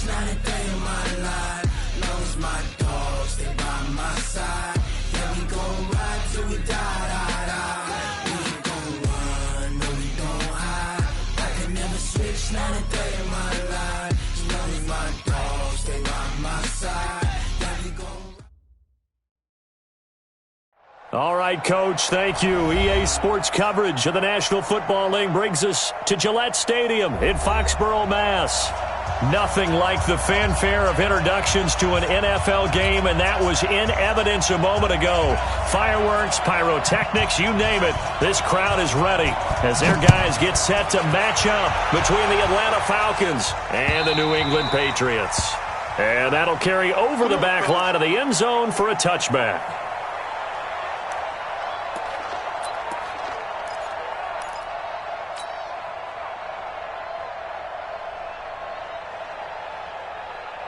Not a day in my life. Long as my dogs stay by my side. Yeah, we gon' ride till we die, die, die. We ain't gon' run, no, we don't hide. I can never switch, not a day in my life. As long as my dogs stay by my side. Yeah, we gon' All right, Coach, thank you. EA Sports coverage of the National Football League brings us to Gillette Stadium in Foxborough, Mass. Nothing like the fanfare of introductions to an NFL game, and that was in evidence a moment ago. Fireworks, pyrotechnics, you name it. This crowd is ready as their guys get set to match up between the Atlanta Falcons and the New England Patriots. And that'll carry over the back line of the end zone for a touchback.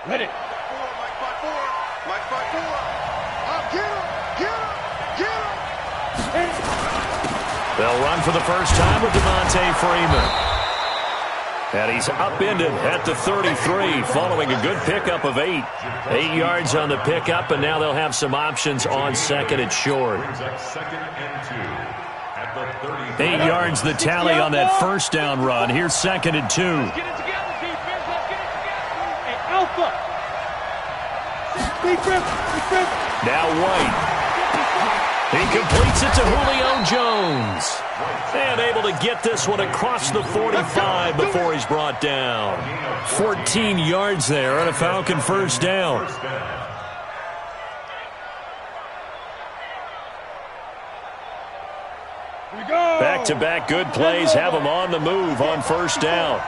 Ready. Mike 5-4. Mike 5-4. Get him. They'll run for the first time with Devontae Freeman. And he's upended at the 33 following a good pickup of 8. 8 yards on the pickup, and now they'll have some options on second and short. 8 yards the tally on that first down run. Here's second and 2. Let's get it together, defense. Let's get it together. Hey, Alpha. Now White. He completes it to Julio Jones. And able to get this one across the 45 before he's brought down. 14 yards there on a Falcon first down. Back-to-back good plays have him on the move on first down.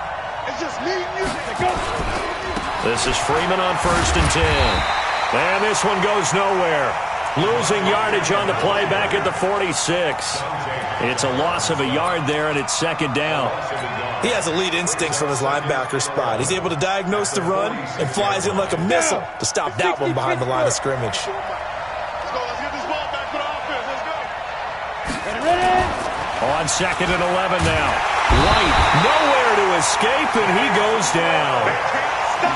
This is Freeman on first and 10. And this one goes nowhere. Losing yardage on the play back at the 46. It's a loss of a yard there, and it's second down. He has elite instincts from his linebacker spot. He's able to diagnose the run and flies in like a missile to stop that one behind the line of scrimmage. Let's get this ball back for the offense. Let's go. Ready. On second and 11 now. White nowhere to escape, and he goes down.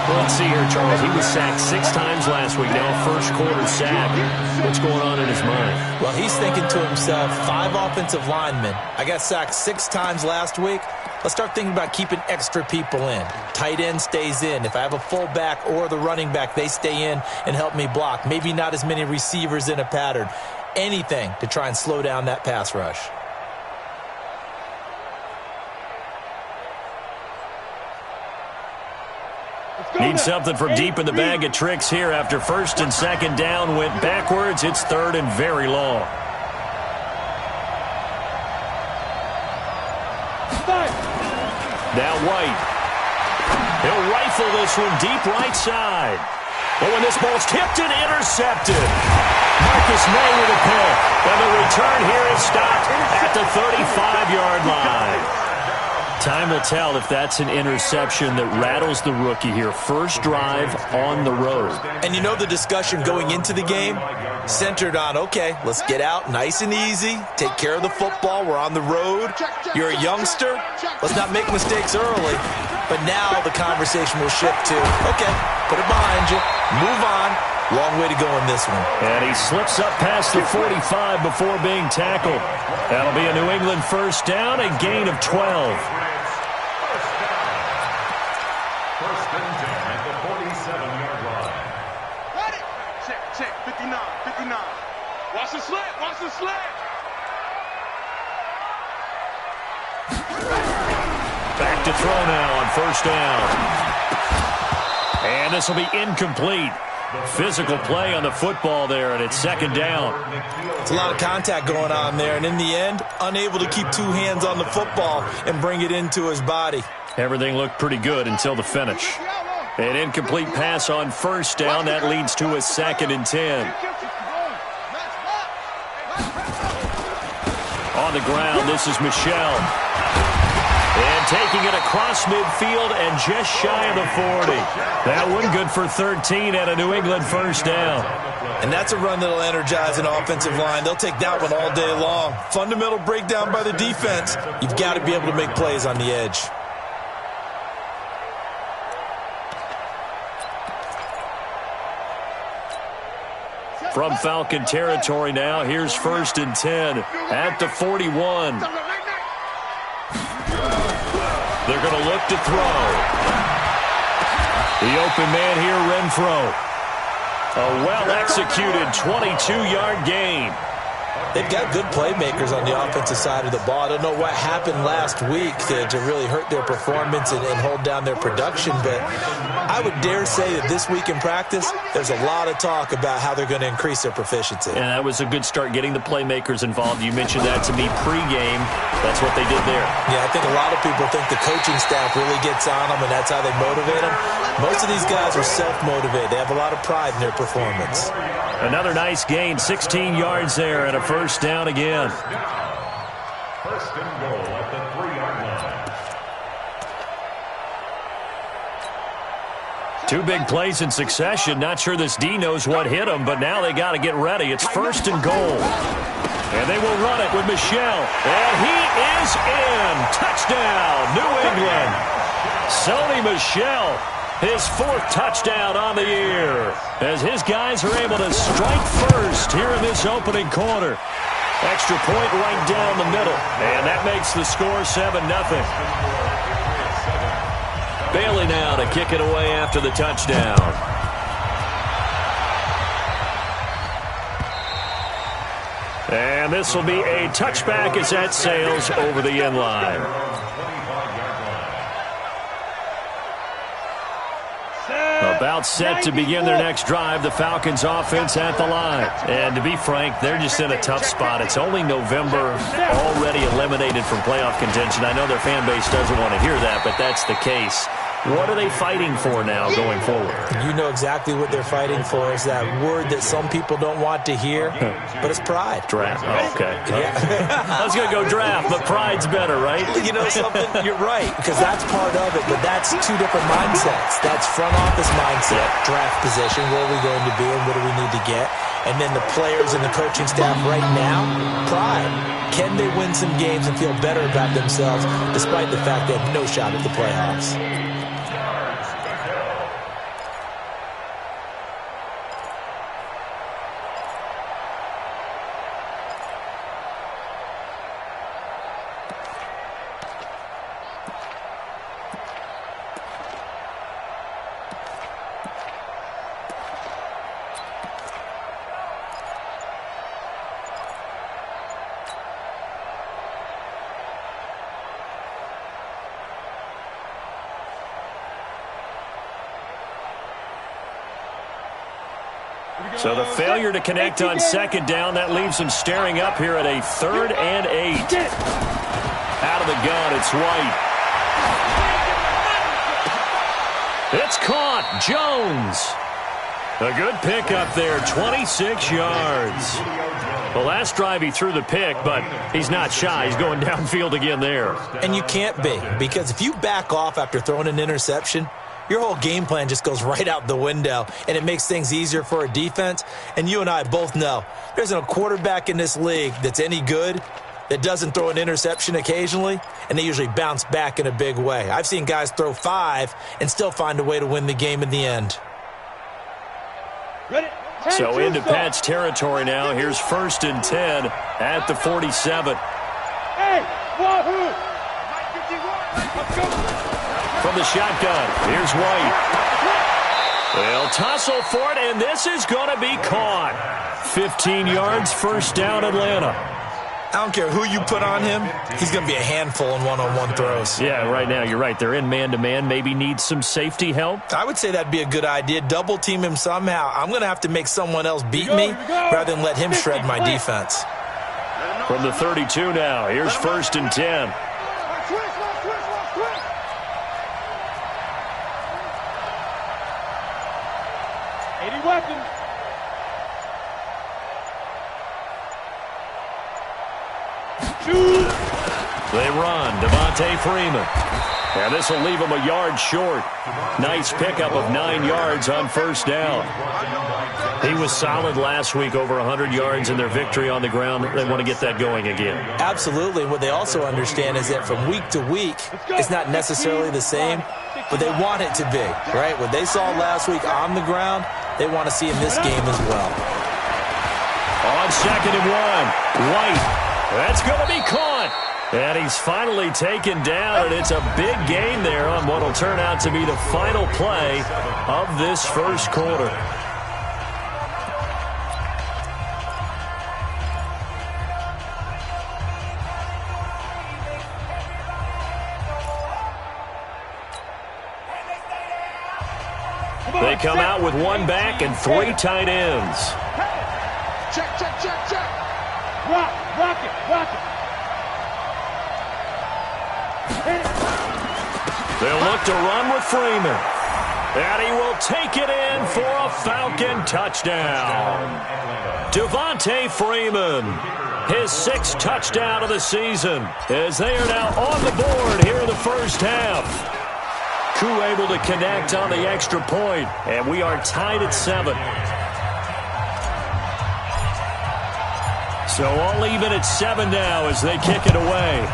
Let's see here, Charles. He was sacked 6 times last week. Now first quarter sack. What's going on in his mind? Well, he's thinking to himself, 5 offensive linemen. I got sacked 6 times last week. Let's start thinking about keeping extra people in. Tight end stays in. If I have a fullback or the running back, they stay in and help me block. Maybe not as many receivers in a pattern. Anything to try and slow down that pass rush. Need something from deep in the bag of tricks here after first and second down went backwards. It's third and very long. Now White. He'll rifle this one deep right side. But when this ball's tipped and intercepted. Marcus May with a pick. And the return here is stopped at the 35-yard line. Time will tell if that's an interception that rattles the rookie here. First drive on the road. And you know the discussion going into the game? Centered on, okay, let's get out nice and easy. Take care of the football. We're on the road. You're a youngster. Let's not make mistakes early. But now the conversation will shift to, okay, put it behind you. Move on. Long way to go in this one. And he slips up past the 45 before being tackled. That'll be a New England first down, a gain of 12. Watch the slant. Watch the slant. Back to throw now on first down. And this will be incomplete. Physical play on the football there, and it's second down. It's a lot of contact going on there, and in the end, unable to keep 2 hands on the football and bring it into his body. Everything looked pretty good until the finish. An incomplete pass on first down. That leads to a second and 10. On the ground, this is Michel. And taking it across midfield and just shy of the 40. That one good for 13 and a New England first down. And that's a run that'll energize an offensive line. They'll take that one all day long. Fundamental breakdown by the defense. You've got to be able to make plays on the edge. From Falcon territory now, here's 1st and 10 at the 41. They're going to look to throw. The open man here, Renfro. A well-executed 22-yard gain. They've got good playmakers on the offensive side of the ball. I don't know what happened last week to really hurt their performance and hold down their production, but I would dare say that this week in practice, there's a lot of talk about how they're going to increase their proficiency. And that was a good start, getting the playmakers involved. You mentioned that to me pregame. That's what they did there. Yeah, I think a lot of people think the coaching staff really gets on them, and that's how they motivate them. Most of these guys are self-motivated. They have a lot of pride in their performance. Another nice gain, 16 yards there, and a first down again. First and goal at the 3-yard line. Two big plays in succession. Not sure this D knows what hit him, but now they got to get ready. It's 1st and goal. And they will run it with Michel. And he is in. Touchdown, New England. Sony Michel, his 4th touchdown on the year, as his guys are able to strike first here in this opening quarter. Extra point right down the middle, and that makes the score 7-0. Bailey now to kick it away after the touchdown. And this will be a touchback as that sails over the end line. About set to begin their next drive, the Falcons offense at the line. And to be frank, they're just in a tough spot. It's only November, already eliminated from playoff contention. I know their fan base doesn't want to hear that, but that's the case. What are they fighting for now going forward? You know exactly what they're fighting for. Is that word that some people don't want to hear, but it's pride. Draft. Oh, okay. Yeah. I was going to go draft, but pride's better, right? You know something? You're right, because that's part of it, but that's two different mindsets. That's front office mindset, draft position, where are we going to be and what do we need to get? And then the players and the coaching staff right now, pride. Can they win some games and feel better about themselves despite the fact they have no shot at the playoffs? So the failure to connect on 2nd down, that leaves them staring up here at a 3rd and 8. Out of the gun, it's White. It's caught. Jones. A good pick up there, 26 yards. The last drive he threw the pick, but he's not shy. He's going downfield again there. And you can't be, because if you back off after throwing an interception, your whole game plan just goes right out the window, and it makes things easier for a defense. And you and I both know there isn't a quarterback in this league that's any good that doesn't throw an interception occasionally, and they usually bounce back in a big way. I've seen guys throw 5 and still find a way to win the game in the end. So into Pat's territory now. Here's 1st and 10 at the 47. Hey, Wahoo! From the shotgun, here's White. They'll tussle for it, and this is going to be caught. 15 yards, 1st down, Atlanta. I don't care who you put on him, he's going to be a handful in one-on-one throws. Yeah, right now, you're right. They're in man-to-man. Maybe need some safety help. I would say that'd be a good idea. Double team him somehow. I'm going to have to make someone else beat me rather than let him shred my defense. From the 32 now, here's 1st and 10. 80 weapons. They run. Devontae Freeman. And this will leave him a yard short. Nice pickup of 9 yards on first down. He was solid last week, over 100 yards in their victory on the ground. They want to get that going again. Absolutely. What they also understand is that from week to week, it's not necessarily the same, but they want it to be, right? What they saw last week on the ground, they want to see in this game as well. On 2nd and 1, White. That's going to be caught. And he's finally taken down, and it's a big gain there on what will turn out to be the final play of this first quarter. They come out with 1 back and 3 tight ends. Check, check, check, check. Rock it, rock it. They'll look to run with Freeman. And he will take it in for a Falcon touchdown. Devontae Freeman, his 6th touchdown of the season, as they are now on the board here in the first half. Koo able to connect on the extra point, and we are tied at 7. So all even at 7 now as they kick it away.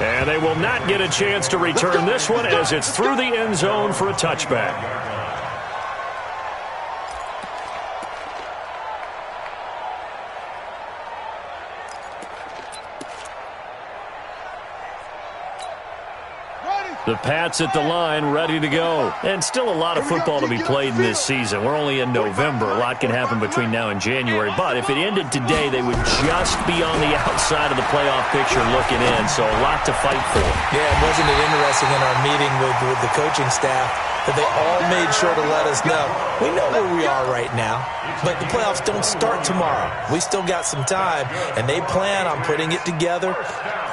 And they will not get a chance to return this one as it's through the end zone for a touchback. The Pats at the line, ready to go. And still a lot of football to be played in this season. We're only in November. A lot can happen between now and January. But if it ended today, they would just be on the outside of the playoff picture looking in. So a lot to fight for. Yeah, wasn't it interesting in our meeting with the coaching staff that they all made sure to let us know. We know where we are right now, but the playoffs don't start tomorrow. We still got some time, and they plan on putting it together,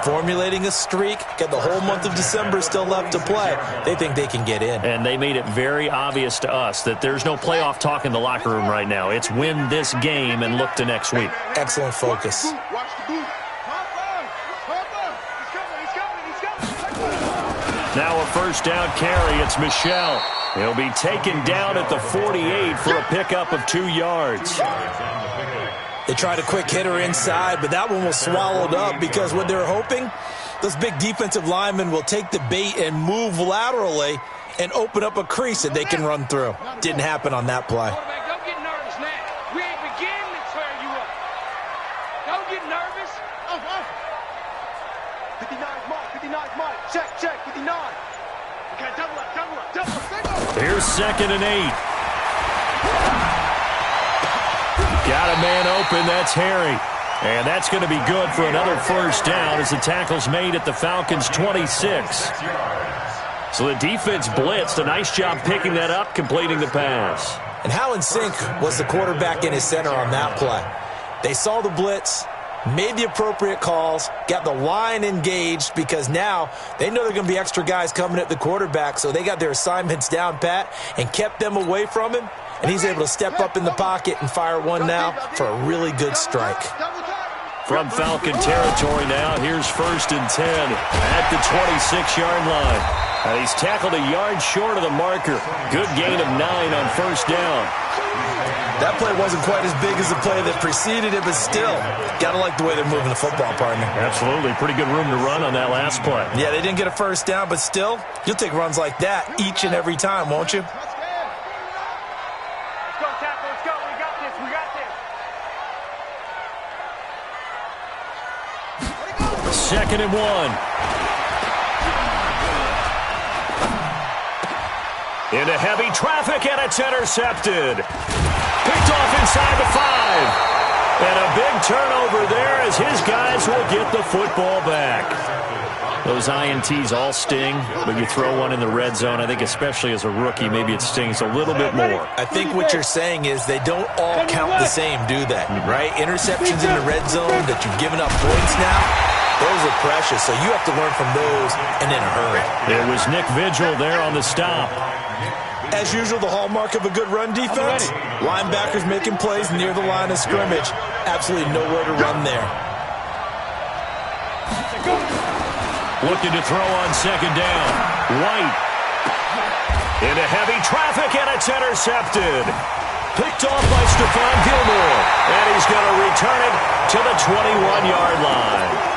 formulating a streak, got the whole month of December still left to play. They think they can get in. And they made it very obvious to us that there's no playoff talk in the locker room right now. It's win this game and look to next week. Excellent focus. Watch the boot. Now a first down carry. It's Michel. He'll be taken down at the 48 for a pickup of 2 yards. They tried a quick hitter inside, but that one was swallowed up because what they're hoping, those big defensive linemen will take the bait and move laterally and open up a crease that they can run through. Didn't happen on that play. Quarterback, don't get nervous now. We ain't beginning to tear you up. Don't get nervous. 59's Mike, 59's Mike. Check, check, 59. Okay, double up, double up, double up. Here's 2nd and 8. Got a man open. That's Harry. And that's going to be good for another first down as the tackle's made at the Falcons' 26. So the defense blitzed. A nice job picking that up, completing the pass. And how in sync was the quarterback in his center on that play? They saw the blitz, made the appropriate calls, got the line engaged because now they know there are going to be extra guys coming at the quarterback, so they got their assignments down pat and kept them away from him, and he's able to step up in the pocket and fire one now for a really good strike. From Falcon territory now, here's 1st and 10 at the 26-yard line. And he's tackled a yard short of the marker. Good gain of 9 on first down. That play wasn't quite as big as the play that preceded it, but still, got to like the way they're moving the football, partner. Absolutely. Pretty good room to run on that last play. Yeah, they didn't get a first down, but still, you'll take runs like that each and every time, won't you? Let's go, tackle. Let's go. We got this. We got this. 2nd and 1. Into heavy traffic, and it's intercepted. Picked off inside the 5. And a big turnover there as his guys will get the football back. Those INTs all sting, but you throw one in the red zone, I think especially as a rookie, maybe it stings a little bit more. I think what you're saying is they don't all count the same, do they? Right? Interceptions in the red zone that you've given up points now, those are precious, so you have to learn from those and in a hurry. It was Nick Vigil there on the stop. As usual, the hallmark of a good run defense, linebackers making plays near the line of scrimmage. Absolutely nowhere to run there. Looking to throw on second down. White. Into heavy traffic, and it's intercepted. Picked off by Stephon Gilmore. And he's going to return it to the 21-yard line.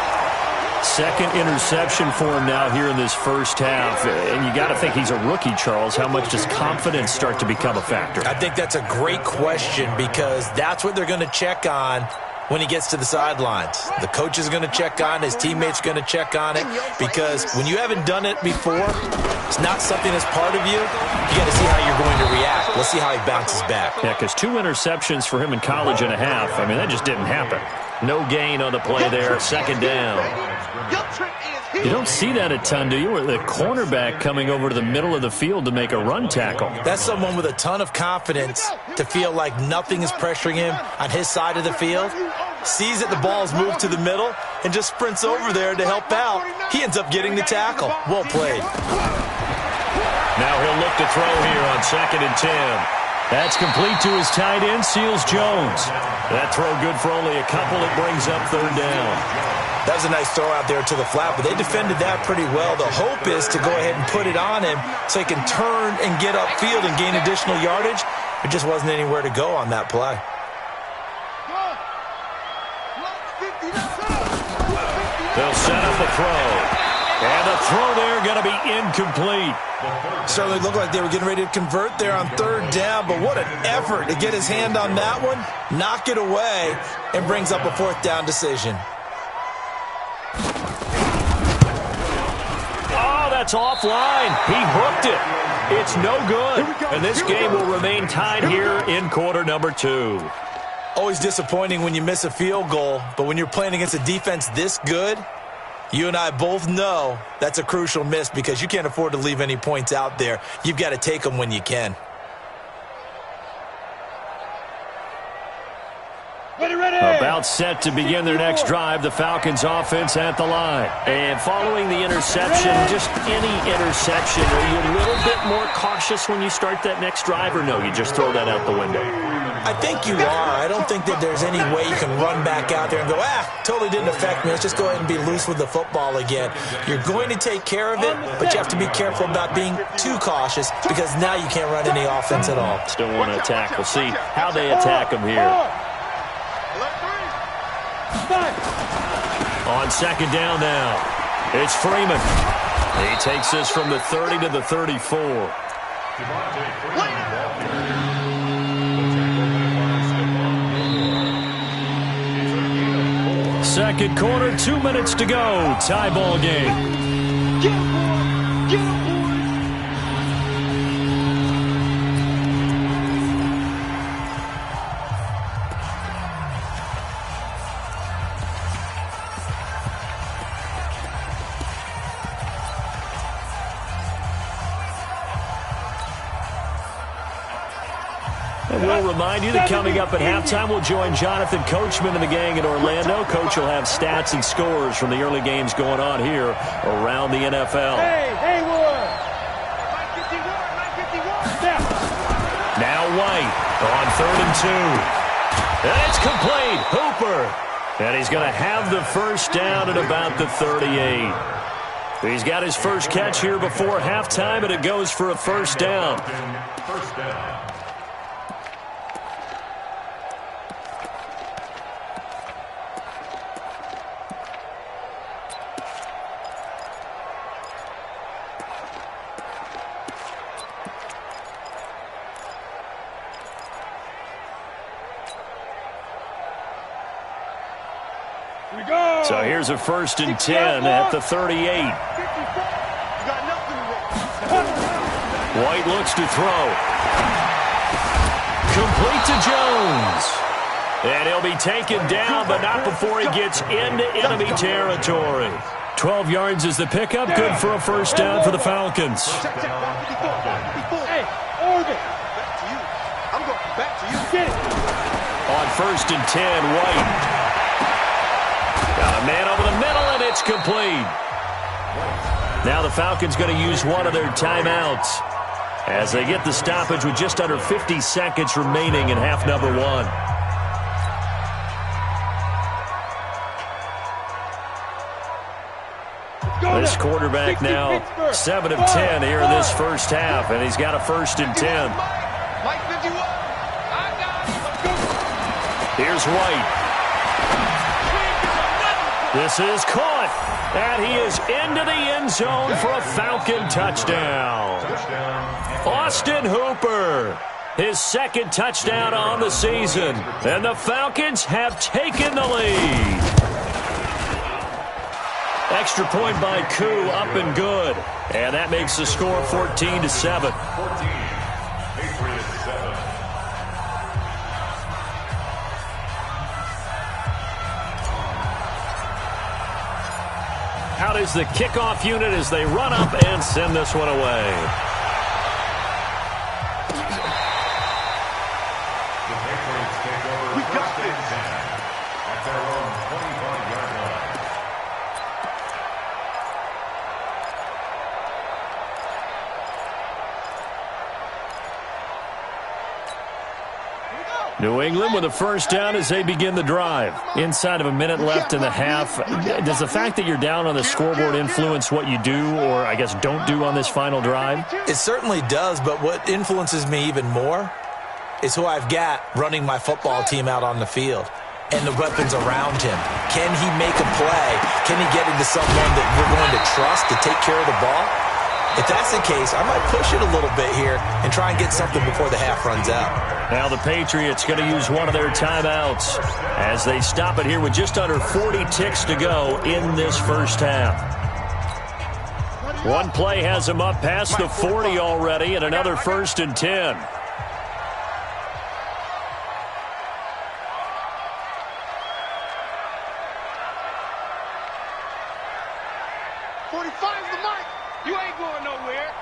Second interception for him now here in this first half. And you got to think he's a rookie, Charles. How much does confidence start to become a factor? I think that's a great question because that's what they're going to check on when he gets to the sidelines. The coach is going to check on it. His teammates are going to check on it because when you haven't done it before, it's not something that's part of you. You got to see how you're going to react. Let's see how he bounces back. Yeah, because 2 interceptions for him in college and a half. I mean, that just didn't happen. No gain on the play there. Second down. You don't see that a ton, do you? With the cornerback coming over to the middle of the field to make a run tackle. That's someone with a ton of confidence to feel like nothing is pressuring him on his side of the field. Sees that the ball's moved to the middle and just sprints over there to help out. He ends up getting the tackle. Well played. Now he'll look to throw here on 2nd and 10. That's complete to his tight end, Seals Jones. That throw good for only a couple. It brings up 3rd down. That was a nice throw out there to the flat, but they defended that pretty well. The hope is to go ahead and put it on him so he can turn and get upfield and gain additional yardage. There just wasn't anywhere to go on that play. They'll set up the throw. And the throw there going to be incomplete. Certainly looked like they were getting ready to convert there on 3rd down, but what an effort to get his hand on that one, knock it away, and brings up a 4th down decision. Oh, that's offline. He hooked it. It's no good. And this game will remain tied here in quarter number 2. Always disappointing when you miss a field goal, but when you're playing against a defense this good, you and I both know that's a crucial miss because you can't afford to leave any points out there. You've got to take them when you can. About set to begin their next drive, the Falcons offense at the line. And following the interception, just any interception, are you a little bit more cautious when you start that next drive, or no, you just throw that out the window? I think you are. I don't think that there's any way you can run back out there and go, totally didn't affect me. Let's just go ahead and be loose with the football again. You're going to take care of it, but you have to be careful about being too cautious because now you can't run any offense at all. Still want to attack. We'll see how they attack him here. On 2nd down now, it's Freeman. He takes this from the 30 to the 34. Second quarter, 2 minutes to go. Tie ball game. Get up, And we'll remind you that coming up at halftime, we'll join Jonathan Coachman and the gang in Orlando. Coach will have stats and scores from the early games going on here around the NFL. Hey, Haywood! Now White on 3rd and 2. And it's complete. Hooper. And he's going to have the first down at about the 38. He's got his first catch here before halftime, and it goes for a first down. First down. So here's a 1st and 10 at the 38. White looks to throw. Complete to Jones. And he'll be taken down, but not before he gets into enemy territory. 12 yards is the pickup. Good for a first down for the Falcons. Hey, Oregon. Back to you. I'm going back to you. Get it. On 1st and 10, White. Got a man over the middle, and it's complete. Now the Falcons going to use one of their timeouts as they get the stoppage with just under 50 seconds remaining in half number 1. This quarterback now 7 of 10 here in this first half, and he's got a 1st and 10. Here's White. This is caught, and he is into the end zone for a Falcon touchdown. Austin Hooper, his 2nd touchdown on the season, and the Falcons have taken the lead. Extra point by Koo, up and good, and that makes the score 14-7. Out is the kickoff unit as they run up and send this one away. We got this. At their own 25-yard line. New England with a 1st down as they begin the drive. Inside of a minute left in the half. Does the fact that you're down on the scoreboard influence what you do, or I guess don't do on this final drive? It certainly does, but what influences me even more is who I've got running my football team out on the field and the weapons around him. Can he make a play? Can he get into someone that we're going to trust to take care of the ball? If that's the case, I might push it a little bit here and try and get something before the half runs out. Now the Patriots going to use one of their timeouts as they stop it here with just under 40 ticks to go in this first half. One play has him up past the 40 already, and another 1st and 10. You ain't going nowhere.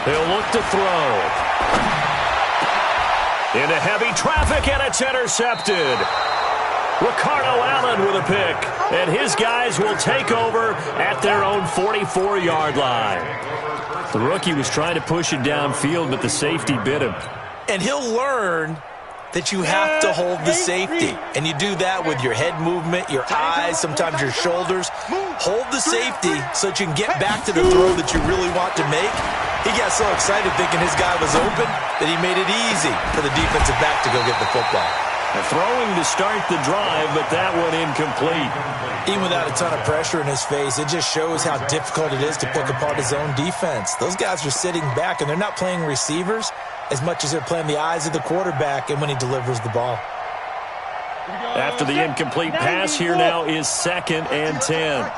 He'll look to throw. Into heavy traffic, and it's intercepted. Ricardo Allen with a pick, and his guys will take over at their own 44-yard line. The rookie was trying to push it downfield, but the safety bit him. And he'll learn that you have to hold the safety. And you do that with your head movement, your eyes, sometimes your shoulders. Hold the safety so that you can get back to the throw that you really want to make. He got so excited thinking his guy was open that he made it easy for the defensive back to go get the football. Throwing to start the drive, but that one incomplete. Even without a ton of pressure in his face, it just shows how difficult it is to pick apart his own defense. Those guys are sitting back, and they're not playing receivers as much as they're playing the eyes of the quarterback and when he delivers the ball. After the incomplete pass, here now is 2nd and 10.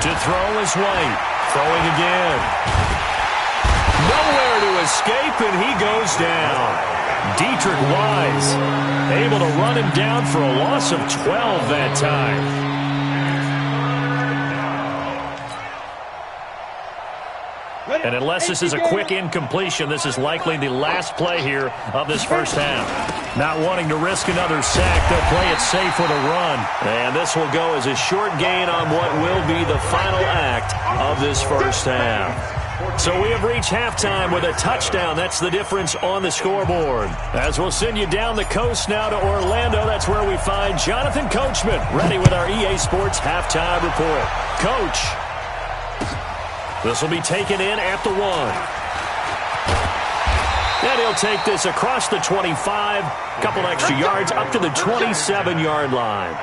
To throw is White. Throwing again. Nowhere to escape, and he goes down. Dietrich Wise able to run him down for a loss of 12 that time. And unless this is a quick incompletion, this is likely the last play here of this first half. Not wanting to risk another sack, they'll play it safe with a run. And this will go as a short gain on what will be the final act of this first half. So we have reached halftime with a touchdown. That's the difference on the scoreboard. As we'll send you down the coast now to Orlando, that's where we find Jonathan Coachman, ready with our EA Sports halftime report. Coach. This will be taken in at the 1. And he'll take this across the 25, couple extra yards up to the 27-yard line.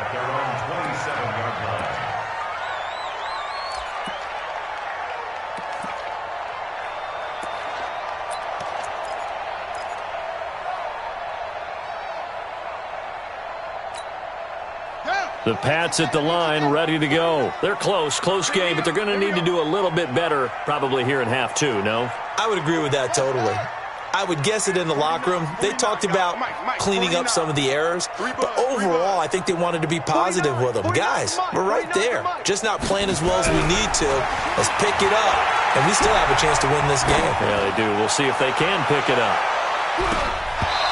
The Pats at the line, ready to go. They're close game, but they're going to need to do a little bit better probably here in half 2, no? I would agree with that totally. I would guess it in the locker room. They talked about cleaning up some of the errors, but overall, I think they wanted to be positive with them. Guys, we're right there. Just not playing as well as we need to. Let's pick it up, and we still have a chance to win this game. Yeah, they do. We'll see if they can pick it up.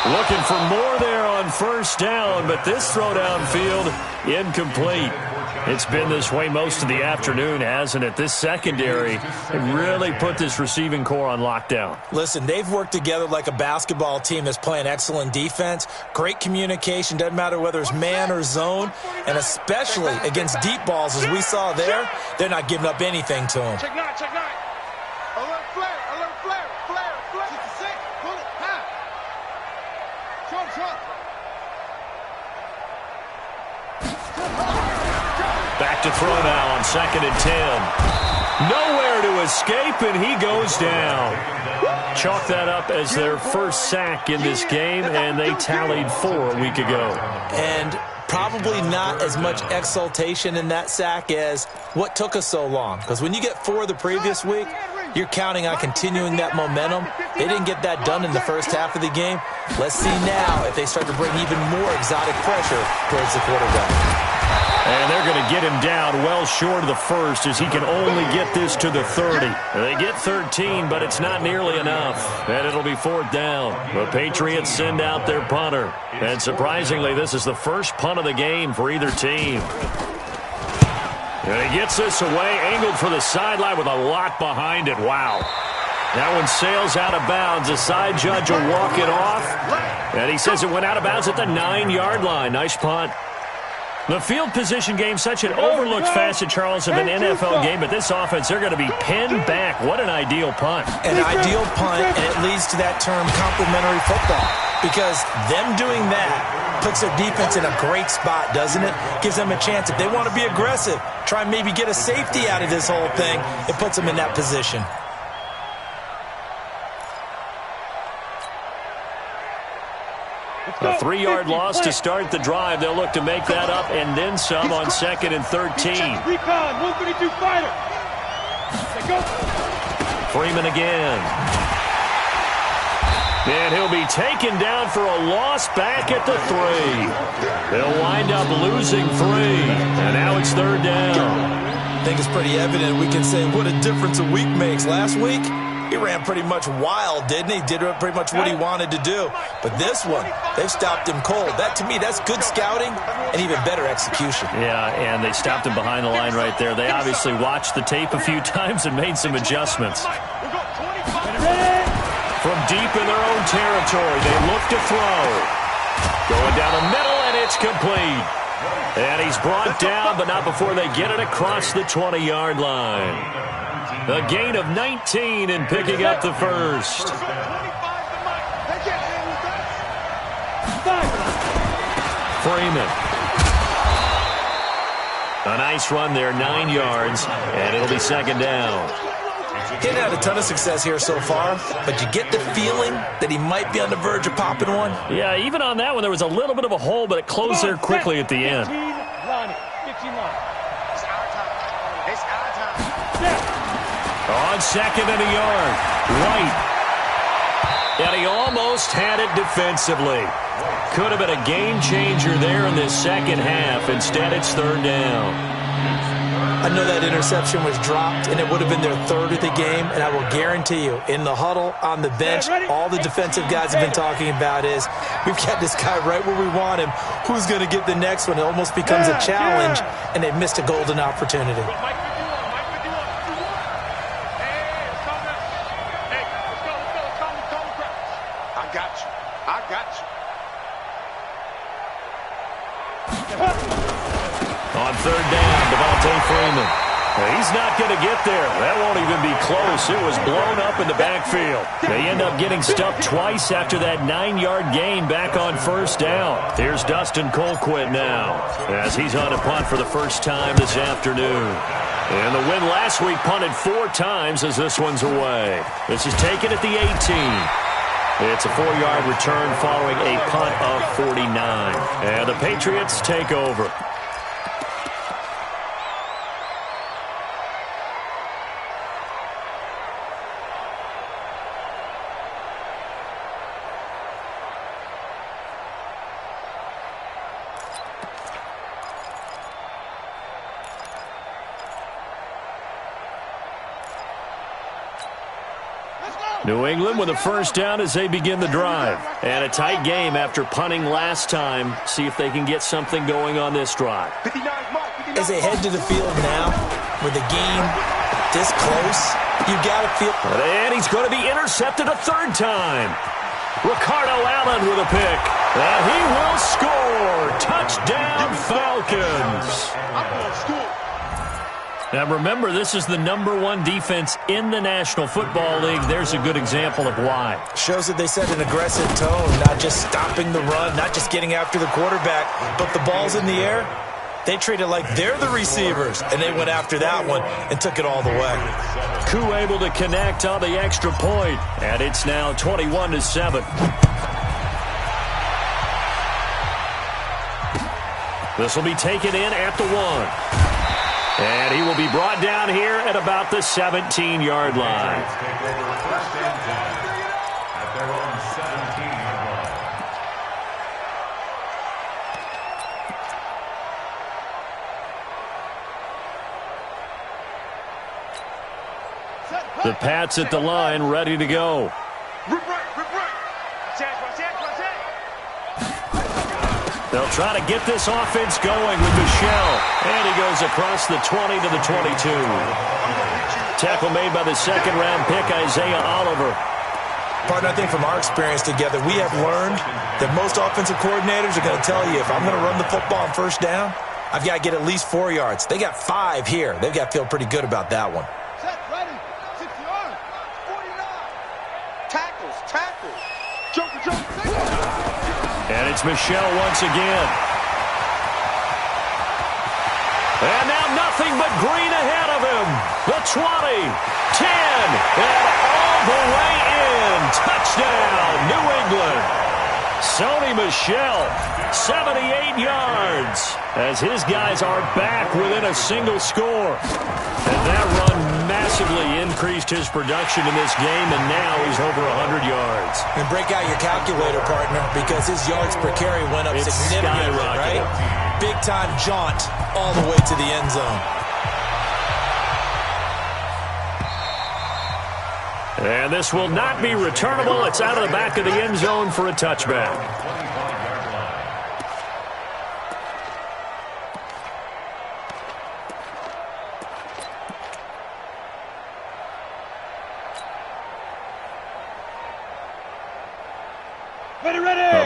Looking for more there on first down, but this throw downfield incomplete. It's been this way most of the afternoon, hasn't it? This secondary really put this receiving core on lockdown. Listen, they've worked together like a basketball team that's playing excellent defense. Great communication, doesn't matter whether it's man or zone, and especially against deep balls, as we saw there, they're not giving up anything to them. Check 9, check 9. Alert flare, flare, flare. 66, pull it, pass. Short. Back to throw now on 2nd and 10. Nowhere to escape, and he goes down. Chalk that up as their first sack in this game, and they tallied 4 a week ago. And probably not as much exultation in that sack as what took us so long. Because when you get 4 the previous week, you're counting on continuing that momentum. They didn't get that done in the first half of the game. Let's see now if they start to bring even more exotic pressure towards the quarterback. And they're going to get him down well short of the first as he can only get this to the 30. They get 13, but it's not nearly enough. And it'll be 4th down. The Patriots send out their punter. And surprisingly, this is the first punt of the game for either team. And he gets this away, angled for the sideline with a lot behind it. Wow. That one sails out of bounds. The side judge will walk it off. And he says it went out of bounds at the 9-yard line. Nice punt. The field position game, such an overlooked facet, Charles, of an NFL game, but this offense, they're going to be pinned back. What an ideal punt. An ideal punt, and it leads to that term complementary football, because them doing that puts their defense in a great spot, doesn't it? Gives them a chance. If they want to be aggressive, try and maybe get a safety out of this whole thing, it puts them in that position. A 3-yard loss to start the drive. They'll look to make that up and then some on 2nd and 13. Recon, 132 fighter. Freeman again. And he'll be taken down for a loss back at the 3. They'll wind up losing 3. And now it's 3rd down. I think it's pretty evident. We can say what a difference a week makes. Last week, he ran pretty much wild, didn't he? Did pretty much what he wanted to do. But this one, they've stopped him cold. That, to me, that's good scouting and even better execution. Yeah, and they stopped him behind the line right there. They obviously watched the tape a few times and made some adjustments. From deep in their own territory, they look to throw. Going down the middle, and it's complete. And he's brought down, but not before they get it across the 20-yard line. A gain of 19 and picking up the first. Freeman. A nice run there, 9 yards, and it'll be 2nd down. He hadn't had a ton of success here so far, but you get the feeling that he might be on the verge of popping one. Yeah, even on that one, there was a little bit of a hole, but it closed there quickly at the end. 15 line. It's our time. It's our time. On 2nd and a yard, White. And he almost had it defensively. Could have been a game changer there in this second half. Instead, it's 3rd down. I know that interception was dropped, and it would have been their 3rd of the game, and I will guarantee you, in the huddle, on the bench, all the defensive guys have been talking about is, we've got this guy right where we want him. Who's going to get the next one? It almost becomes a challenge, and they've missed a golden opportunity. On 3rd down, Freeman. He's not going to get there. That won't even be close. It was blown up in the backfield. They end up getting stuffed twice after that 9-yard gain back on 1st down. Here's Dustin Colquitt now as he's on a punt for the first time this afternoon. And the win last week punted 4 times as this one's away. This is taken at the 18. It's a 4-yard return following a punt of 49. And the Patriots take over. New England with a first down as they begin the drive. And a tight game after punting last time. See if they can get something going on this drive. 59 Mike, 59. As they head to the field now, with the game this close, you got to feel... And he's going to be intercepted a third time. Ricardo Allen with a pick. And he will score. Touchdown, Falcons. I'm going to score. Now, remember, this is the #1 defense in the National Football League. There's a good example of why. Shows that they set an aggressive tone, not just stopping the run, not just getting after the quarterback, but the ball's in the air. They treat it like they're the receivers, and they went after that one and took it all the way. Koo able to connect on the extra point, and it's now 21-7. This will be taken in at the 1. And he will be brought down here at about the 17-yard line. The Pats at the line, ready to go. They'll try to get this offense going with Michel. And he goes across the 20 to the 22. Tackle made by the second-round pick, Isaiah Oliver. Partner, I think from our experience together, we have learned that most offensive coordinators are going to tell you, if I'm going to run the football on first down, I've got to get at least 4 yards. They got 5 here. They've got to feel pretty good about that one. Set, ready. 6 yards. 49. Tackles, tackles. Joker, joker. And it's Michel once again. And now nothing but green ahead of him. The 20, 10, and all the way in. Touchdown, New England. Sony Michel, 78 yards, as his guys are back within a single score. And that run massively increased his production in this game, and now he's over 100 yards. And break out your calculator, partner, because his yards per carry went up significantly, right? Big-time jaunt all the way to the end zone. And this will not be returnable. It's out of the back of the end zone for a touchback.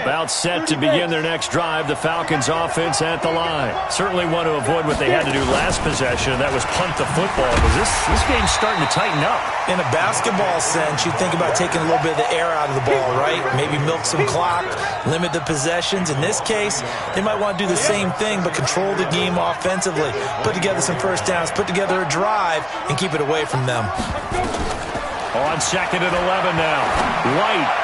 About set to begin their next drive, the Falcons offense at the line. Certainly want to avoid what they had to do last possession, and that was punt the football. Because this game's starting to tighten up. In a basketball sense, you think about taking a little bit of the air out of the ball, right? Maybe milk some clock, limit the possessions. In this case, they might want to do the same thing, but control the game offensively. Put together some first downs, put together a drive, and keep it away from them. On 2nd and 11 now. White.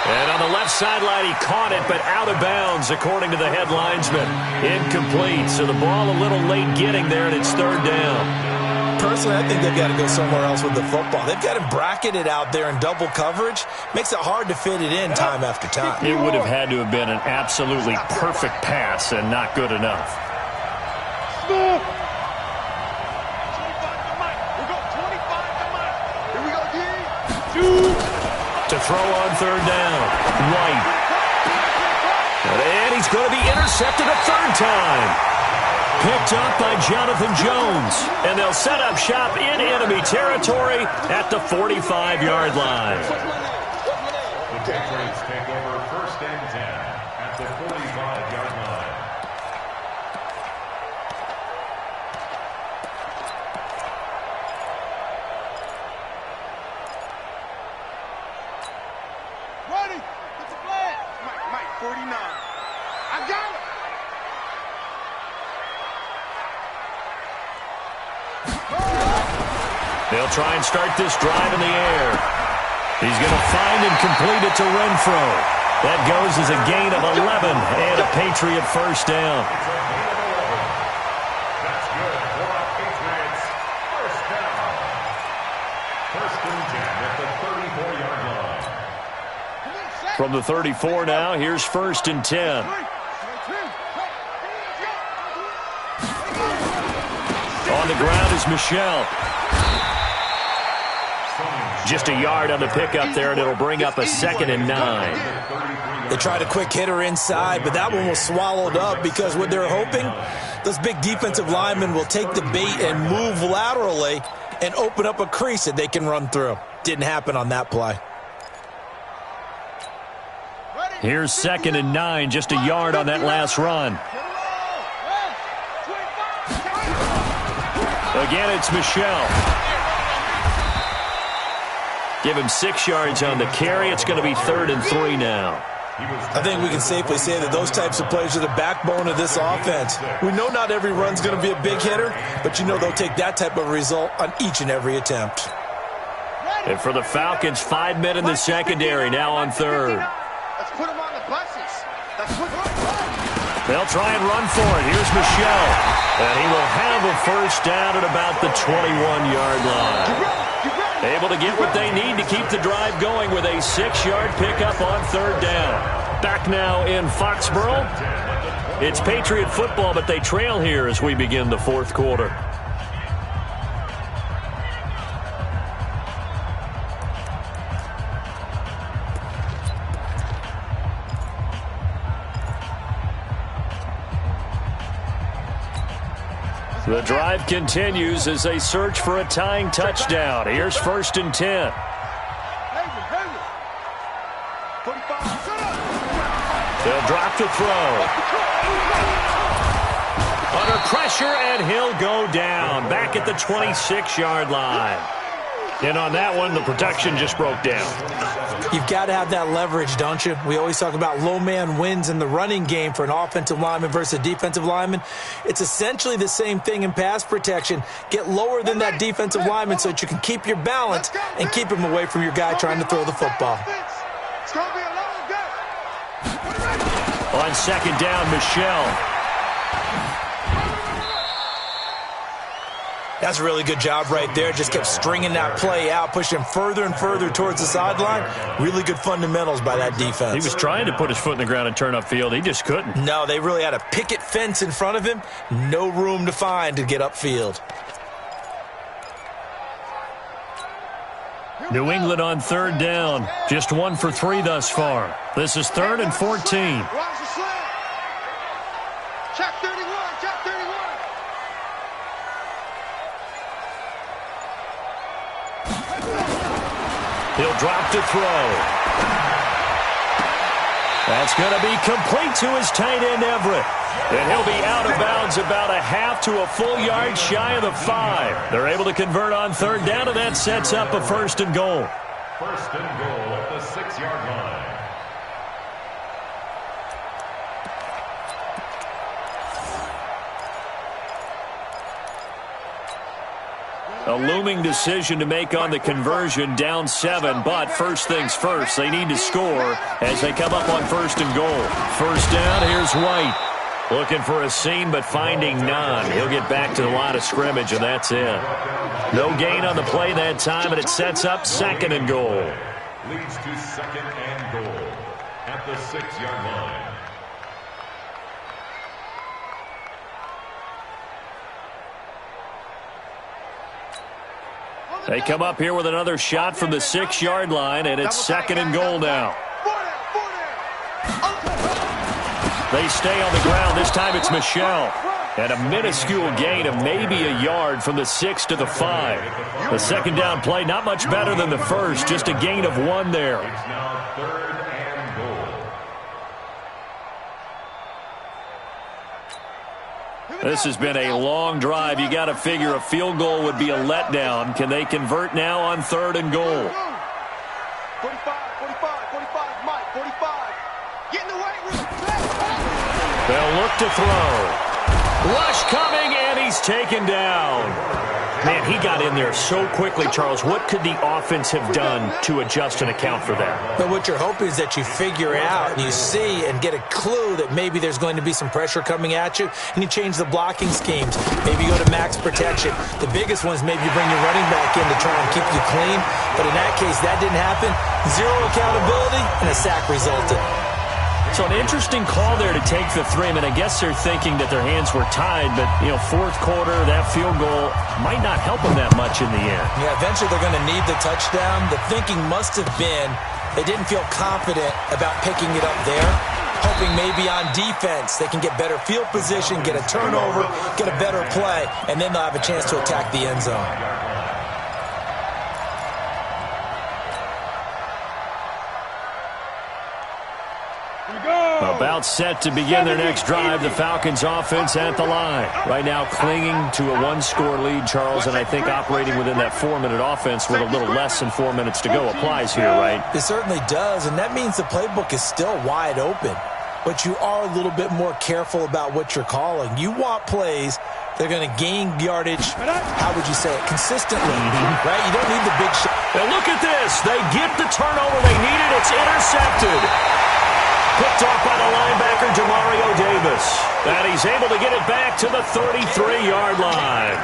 And on the left sideline, he caught it, but out of bounds, according to the head linesman. Incomplete, so the ball a little late getting there, and it's 3rd down. Personally, I think they've got to go somewhere else with the football. They've got him bracketed out there in double coverage. Makes it hard to fit it in time after time. It would have had to have been an absolutely perfect pass and not good enough. To throw on 3rd down. White. And he's going to be intercepted a 3rd time. Picked up by Jonathan Jones. And they'll set up shop in enemy territory at the 45-yard line. The Patriots take over 1st and 10 at the 45-yard line. Ready. Get the flag. Mike, 49. I got it. They'll try and start this drive in the air. He's going to find and complete it to Renfro. That goes as a gain of 11 and a Patriot 1st down. That's good for a Patriots 1st down. 1st and 10 at the 34-yard line. From the 34 now, here's 1st and 10. On the ground is Michel. Just a yard on the pickup there, and it'll bring up a 2nd and 9. They tried a quick hitter inside, but that one was swallowed up because what they're hoping, Those big defensive linemen will take the bait and move laterally and open up a crease that they can run through. Didn't happen on that play. Here's 2nd and 9, just a yard on that last run. Again, it's Michelle. Give him 6 yards on the carry. It's going to be 3rd and 3 now. I think we can safely say that those types of plays are the backbone of this offense. We know not every run's going to be a big hitter, but you know they'll take that type of result on each and every attempt. And for the Falcons, 5 men in the secondary, now on 3rd. Let's put them on the buses. They'll try and run for it. Here's Michelle. And he will have a first down at about the 21-yard line. Able to get what they need to keep the drive going with a 6-yard pickup on 3rd down. Back now in Foxborough. It's Patriot football, but they trail here as we begin the 4th quarter. The drive continues as they search for a tying touchdown. Here's 1st and 10. They'll drop to throw. Under pressure, and he'll go down. Back at the 26-yard line. And on that one, the protection just broke down. You've got to have that leverage, don't you? We always talk about low man wins in the running game for an offensive lineman versus a defensive lineman. It's essentially the same thing in pass protection. Get lower than that defensive lineman so that you can keep your balance and keep him away from your guy trying to throw the football. On 2nd down, Michelle. That's a really good job right there. Just kept stringing that play out, pushing him further and further towards the sideline. Really good fundamentals by that defense. He was trying to put his foot in the ground and turn upfield. He just couldn't. No, they really had a picket fence in front of him. No room to find to get upfield. New England on 3rd down. Just 1 for 3 thus far. This is 3rd and 14. Check 31, check 31. He'll drop to throw. That's going to be complete to his tight end, Everett. And he'll be out of bounds about a half to a full yard shy of the 5. They're able to convert on 3rd down, and that sets up a 1st and goal. 1st and goal at the 6-yard line. A looming decision to make on the conversion, down 7, but first things first, they need to score as they come up on 1st and goal. 1st down, here's White. Looking for a seam, but finding none. He'll get back to the line of scrimmage, and that's it. No gain on the play that time, and it sets up 2nd and goal. Leads to 2nd and goal at the 6-yard line. They come up here with another shot from the 6-yard line, and it's 2nd and goal now. They stay on the ground. This time it's Michelle. And a minuscule gain of maybe a yard from the 6 to the 5. The 2nd down play, not much better than the first, just a gain of 1 there. It's now 3rd and goal. This has been a long drive. You got to figure a field goal would be a letdown. Can they convert now on 3rd and goal? 45, 45, 45, Mike, 45. Get in the weight room. They'll look to throw. Rush coming, and he's taken down. Man, he got in there so quickly, Charles. What could the offense have done to adjust and account for that? But what you're hoping is that you figure out and you see and get a clue that maybe there's going to be some pressure coming at you, and you change the blocking schemes. Maybe you go to max protection. The biggest one is maybe you bring your running back in to try and keep you clean. But in that case, that didn't happen. 0 accountability, and a sack resulted. So an interesting call there to take the 3. I mean, I guess they're thinking that their hands were tied, but, 4th quarter, that field goal might not help them that much in the end. Yeah, eventually they're going to need the touchdown. The thinking must have been they didn't feel confident about picking it up there. hoping maybe on defense they can get better field position, get a turnover, get a better play, and then they'll have a chance to attack the end zone. About set to begin their next drive, the Falcons offense at the line. Right now clinging to a one-score lead, Charles, and I think operating within that 4-minute offense with a little less than 4 minutes to go applies here, right? It certainly does, and that means the playbook is still wide open. But you are a little bit more careful about what you're calling. You want plays that are going to gain yardage, how would you say it, consistently, right? You don't need the big shot. And look at this. They get the turnover they needed. It's intercepted. Picked off by the linebacker, Demario Davis. And he's able to get it back to the 33-yard line.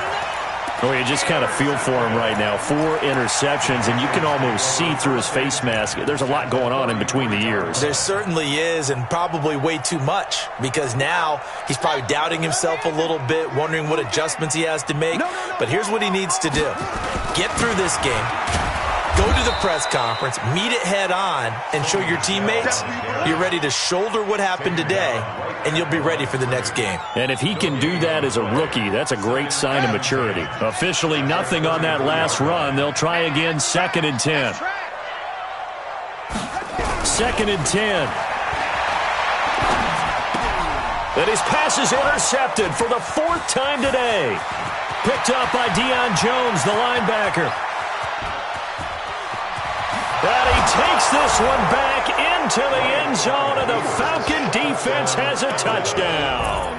Oh, you just kind of feel for him right now. 4 interceptions, and you can almost see through his face mask. There's a lot going on in between the ears. There certainly is, and probably way too much, because now he's probably doubting himself a little bit, wondering what adjustments he has to make. But here's what he needs to do. Get through this game. Go to the press conference, meet it head on, and show your teammates you're ready to shoulder what happened today, and you'll be ready for the next game. And if he can do that as a rookie, that's a great sign of maturity. Officially nothing on that last run. They'll try again, 2nd and 10. 2nd and 10. And his pass is intercepted for the 4th time today. Picked up by Deion Jones, the linebacker. And he takes this one back into the end zone, and the Falcon defense has a touchdown.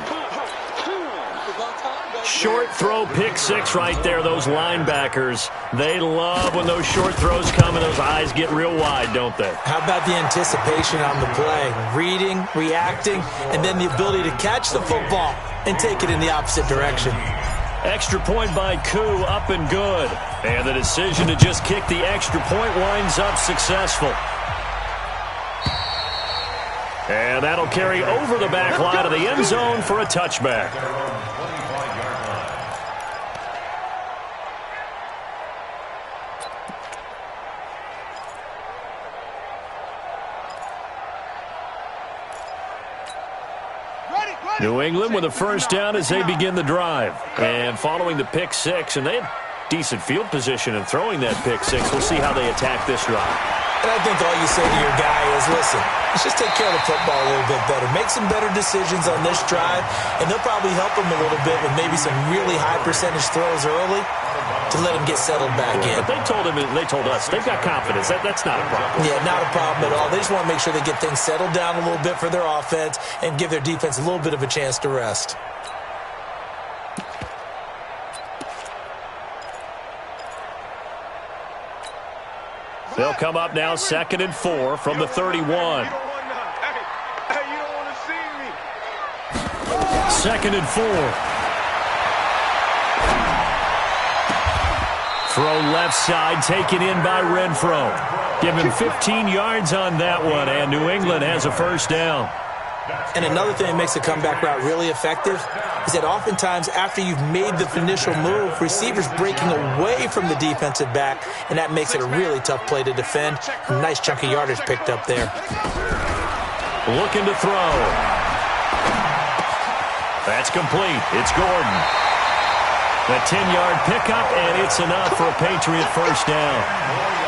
Short throw, pick 6 right there. Those linebackers, they love when those short throws come and those eyes get real wide, don't they? How about the anticipation on the play? Reading, reacting, and then the ability to catch the football and take it in the opposite direction. Extra point by Koo, up and good. And the decision to just kick the extra point winds up successful. And that'll carry over the back line of the end zone for a touchback. New England with a first down as they begin the drive. And following the pick 6, and they had decent field position in throwing that pick 6. We'll see how they attack this drive. And I think all you say to your guy is, listen, let's just take care of the football a little bit better. Make some better decisions on this drive, and they'll probably help him a little bit with maybe some really high percentage throws early to let him get settled back in. But they told us, they've got confidence. That's not a problem. Yeah, not a problem at all. They just want to make sure they get things settled down a little bit for their offense and give their defense a little bit of a chance to rest. They'll come up now 2nd and 4 from the 31. You don't want to see me. 2nd and 4. Throw left side, taken in by Renfro. Give him 15 yards on that one, and New England has a first down. And another thing that makes a comeback route really effective is that oftentimes after you've made the initial move, receivers breaking away from the defensive back, and that makes it a really tough play to defend. A nice chunk of yardage picked up there. Looking to throw. That's complete. It's Gordon. The 10-yard pickup, and it's enough for a Patriot first down.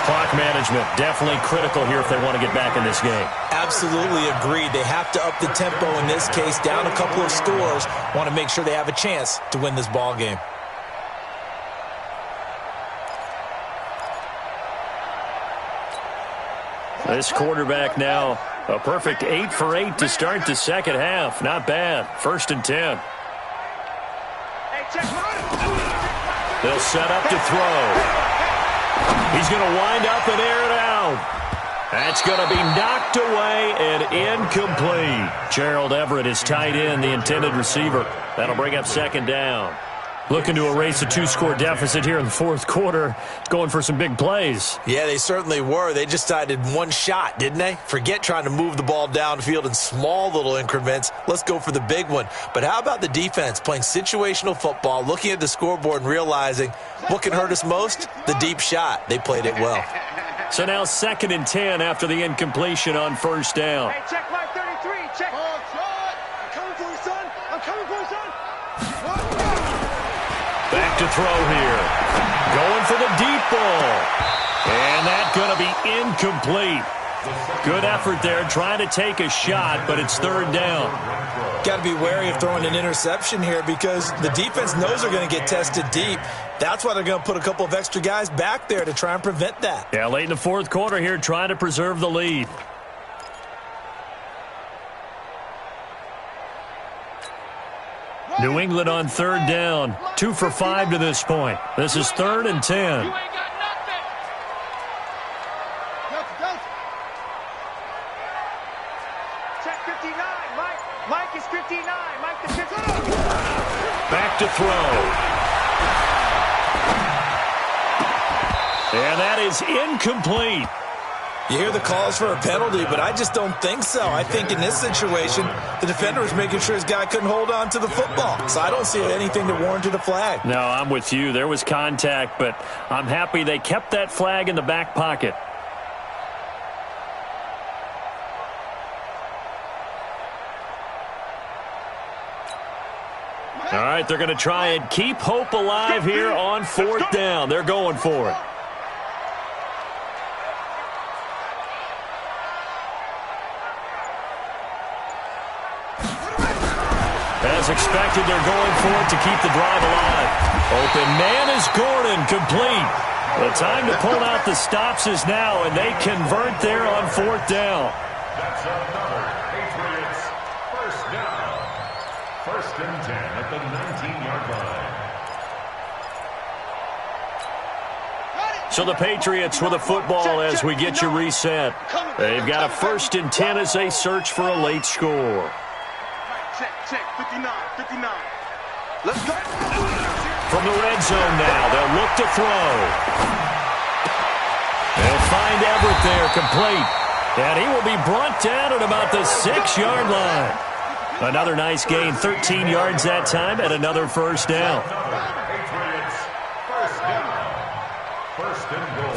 Clock management definitely critical here if they want to get back in this game. Absolutely agreed. They have to up the tempo in this case, down a couple of scores. Want to make sure they have a chance to win this ball game. This quarterback now a perfect 8 for 8 to start the second half. Not bad. 1st and 10. They'll set up to throw. He's going to wind up and air it out. That's going to be knocked away and incomplete. Gerald Everett is tight end, the intended receiver. That'll bring up 2nd down. Looking to erase a 2-score deficit here in the 4th quarter. Going for some big plays. Yeah, they certainly were. They just decided one shot, didn't they? Forget trying to move the ball downfield in small little increments. Let's go for the big one. But how about the defense playing situational football, looking at the scoreboard and realizing what can hurt us most? The deep shot. They played it well. So now 2nd and 10 after the incompletion on first down. Hey, check my 33. Back to throw here. Going for the deep ball. And that's going to be incomplete. Good effort there trying to take a shot, but it's third down. Got to be wary of throwing an interception here because the defense knows they're going to get tested deep. That's why they're going to put a couple of extra guys back there to try and prevent that. Yeah, late in the fourth quarter here trying to preserve the lead. New England on third down. 2 for 5 to this point. This is 3rd and 10. You ain't got nothing. Check 59, Mike. Mike is 59. Mike is 59. Back to throw. And that is incomplete. You hear the calls for a penalty, but I just don't think so. I think in this situation, the defender was making sure his guy couldn't hold on to the football. So I don't see anything that warranted a flag. No, I'm with you. There was contact, but I'm happy they kept that flag in the back pocket. All right, they're going to try and keep hope alive here on 4th down. They're going for it. As expected, they're going for it to keep the drive alive. Open man is Gordon, complete. The time to pull out the stops is now, and they convert there on 4th down. That's another Patriots first down. 1st and 10 at the 19-yard line. So the Patriots with a football as we get you reset. They've got a 1st and 10 as they search for a late score. Check, 59, 59. Let's go. From the red zone now, they'll look to throw. They'll find Everett there, complete. And he will be brought down at about the 6-yard line. Another nice gain, 13 yards that time, and another first down. Patriots first down. 1st and goal.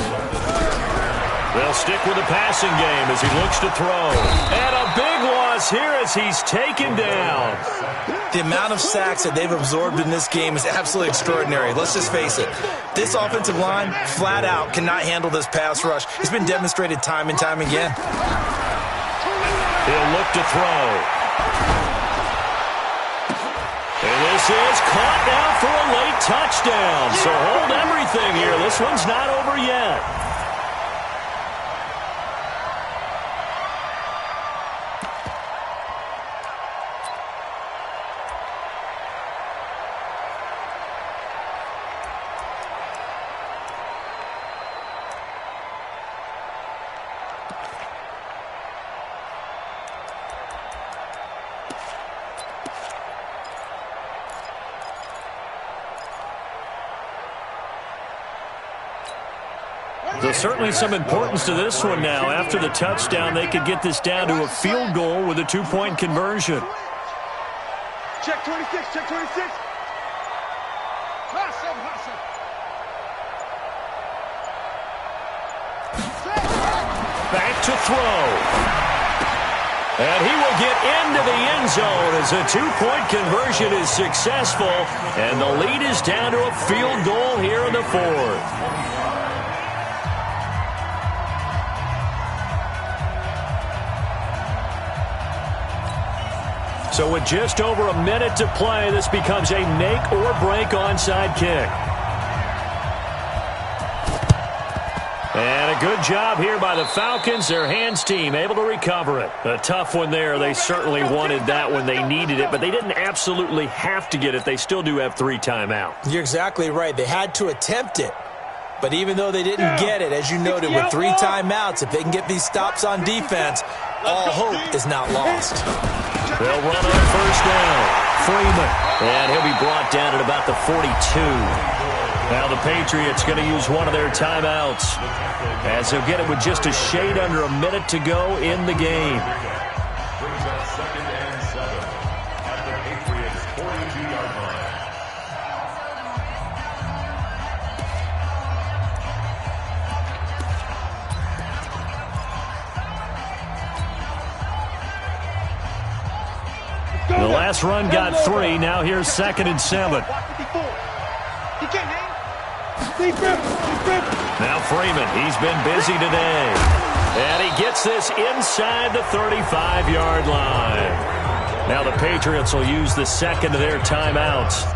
They'll stick with the passing game as he looks to throw. And a big loss here as he's taken down. The amount of sacks that they've absorbed in this game is absolutely extraordinary. Let's just face it. This offensive line, flat out, cannot handle this pass rush. It's been demonstrated time and time again. He'll look to throw. And this is caught now for a late touchdown. So hold everything here. This one's not over yet. There's certainly some importance to this one now. After the touchdown, they could get this down to a field goal with a 2-point conversion. Check 26, check 26. Back to throw. And he will get into the end zone as a 2-point conversion is successful. And the lead is down to a field goal here in the 4th. So with just over a minute to play, this becomes a make-or-break onside kick. And a good job here by the Falcons, their hands team, able to recover it. A tough one there. They certainly wanted that when they needed it, but they didn't absolutely have to get it. They still do have 3 timeouts. You're exactly right. They had to attempt it. But even though they didn't get it, as you noted, with 3 timeouts, if they can get these stops on defense, all hope is not lost. They'll run on first down. Freeman. And he'll be brought down at about the 42. Now the Patriots going to use one of their timeouts as they'll get it with just a shade under a minute to go in the game. Brings up 2nd and 7 at the Patriots 42-yard line. The Last run got 3. Now here's 2nd and 7. Now Freeman, he's been busy today. And he gets this inside the 35-yard line. Now the Patriots will use the second of their timeouts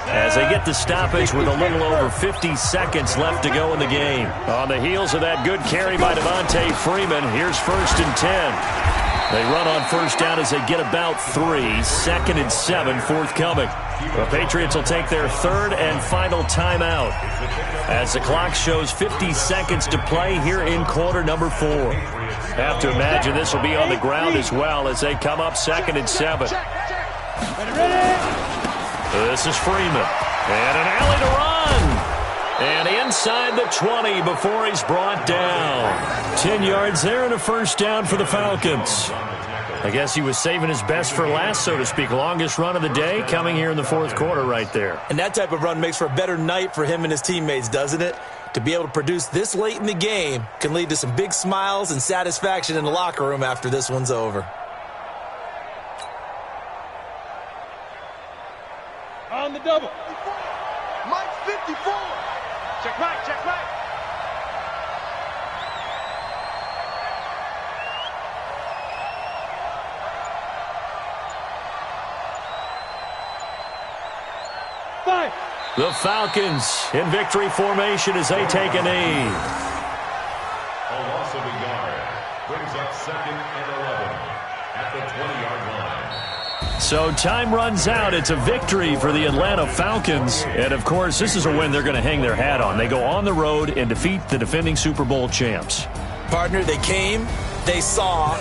as they get the stoppage with a little over 50 seconds left to go in the game. On the heels of that good carry by Devontae Freeman, here's 1st and 10. They run on first down as they get about 3. 2nd and 7 forthcoming. The Patriots will take their 3rd and final timeout as the clock shows 50 seconds to play here in quarter number 4. Have to imagine this will be on the ground as well as they come up 2nd and 7. This is Freeman. And an alley to run. And inside the 20 before he's brought down. 10 yards there and a first down for the Falcons. I guess he was saving his best for last, so to speak. Longest run of the day coming here in the 4th quarter right there. And that type of run makes for a better night for him and his teammates, doesn't it? To be able to produce this late in the game can lead to some big smiles and satisfaction in the locker room after this one's over. On the double. Mike 54. Check right, check right. Five. The Falcons in victory formation as they take a knee. A loss of a yard brings up 2nd and 11 at the 20-yard line. So time runs out. It's a victory for the Atlanta Falcons. And, of course, this is a win they're going to hang their hat on. They go on the road and defeat the defending Super Bowl champs. Partner, they came, they saw,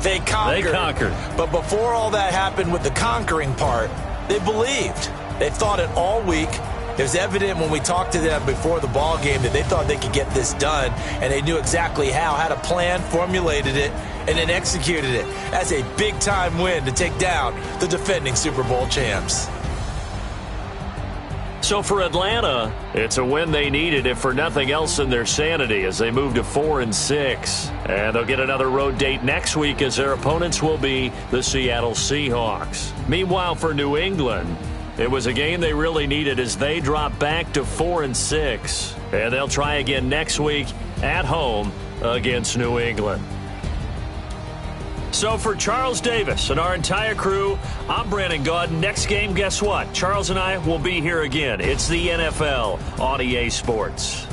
they conquered. They conquered. But before all that happened with the conquering part, they believed. They thought it all week. It was evident when we talked to them before the ball game that they thought they could get this done, and they knew exactly how, had a plan, formulated it, and then executed it. That's a big-time win to take down the defending Super Bowl champs. So for Atlanta, it's a win they needed, if for nothing else than their sanity, as they move to 4-6. And they'll get another road date next week as their opponents will be the Seattle Seahawks. Meanwhile, for New England, it was a game they really needed as they drop back to 4-6. And they'll try again next week at home against New England. So for Charles Davis and our entire crew, I'm Brandon Gaudin. Next game, guess what? Charles and I will be here again. It's the NFL on EA Sports.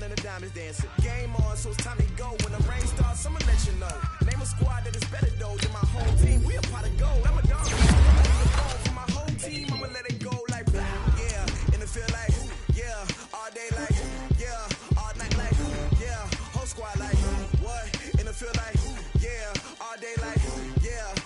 and the diamonds dancing. Game on, so it's time to go. When the rain starts, I'ma let you know. Name a squad that is better though than my whole team. We a pot of gold. I'm a dog. For my whole team, I'ma let it go like blah. Yeah, in the field like yeah, all day like yeah, all night like yeah, whole squad like what? In the field like yeah, all day like yeah,